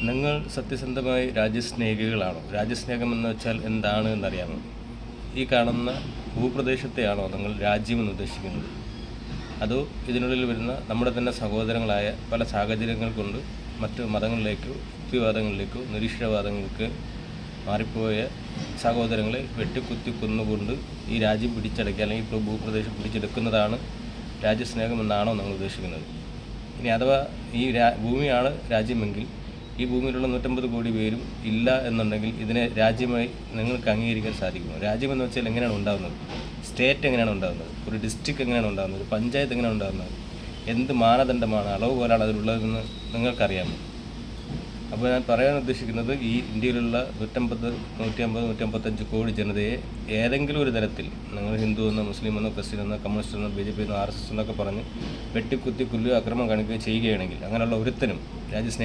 നിങ്ങൾ സത്യസന്ധമായി രാജ്യസ്നേഹികളാണോ? രാജ്യസ്നേഹമെന്ന് വെച്ചാൽ എന്താണ് എന്നറിയാമോ? ഈ കാണുന്ന ഭൂപ്രദേശത്തെയാണോ നിങ്ങൾ രാജ്യമെന്ന് ഉദ്ദേശിക്കുന്നത്? അതോ ഇതിനുള്ളിൽ വരുന്ന നമ്മുടെ തന്നെ സഹോദരങ്ങളായ പല സാഹചര്യങ്ങൾ കൊണ്ട് മറ്റ് മതങ്ങളിലേക്കോ യുക്തിവാദങ്ങളിലേക്കോ നിരീശ്വരവാദങ്ങൾക്ക് മാറിപ്പോയ സഹോദരങ്ങളെ വെട്ടിക്കുത്തി കൊന്നുകൊണ്ട് ഈ രാജ്യം പിടിച്ചടക്കുക അല്ലെങ്കിൽ ഭൂപ്രദേശം പിടിച്ചെടുക്കുന്നതാണ് രാജ്യസ്നേഹമെന്നാണോ നിങ്ങൾ ഉദ്ദേശിക്കുന്നത്? ഇനി അഥവാ ഈ ഭൂമിയാണ് രാജ്യമെങ്കിൽ ഈ ഭൂമിയിലുള്ള 150 കോടി പേരും ഇല്ല എന്നുണ്ടെങ്കിൽ ഇതിനെ രാജ്യമായി നിങ്ങൾക്ക് അംഗീകരിക്കാൻ സാധിക്കുമോ? രാജ്യമെന്ന് വെച്ചാൽ എങ്ങനെയാണ് ഉണ്ടാകുന്നത്? സ്റ്റേറ്റ് എങ്ങനെയാണ് ഉണ്ടാകുന്നത്? ഒരു ഡിസ്ട്രിക്ട് എങ്ങനെയാണ് ഉണ്ടാകുന്നത്? ഒരു പഞ്ചായത്ത് എങ്ങനെയാണ് ഉണ്ടാകുന്നത്? എന്ത് മാനദണ്ഡമാണ്, അളവ് പോലാണ് അതിലുള്ളതെന്ന് നിങ്ങൾക്കറിയാമോ? അപ്പോൾ ഞാൻ പറയാൻ ഉദ്ദേശിക്കുന്നത്, ഈ ഇന്ത്യയിലുള്ള 150-155 കോടി ജനതയെ ഏതെങ്കിലും ഒരു തരത്തിൽ നിങ്ങൾ ഹിന്ദു എന്നോ മുസ്ലിം എന്നോ ക്രിസ്ത്യൻ എന്നോ കമ്മ്യൂണിസ്റ്റ് എന്നോ BJP എന്നോ RSS എന്നൊക്കെ പറഞ്ഞ് വെട്ടിക്കുത്തി കൊല്ലുകയോ അക്രമം കാണിക്കുകയോ ചെയ്യുകയാണെങ്കിൽ അങ്ങനെയുള്ള ഒരുത്തനും രാജ്യസ്നേഹി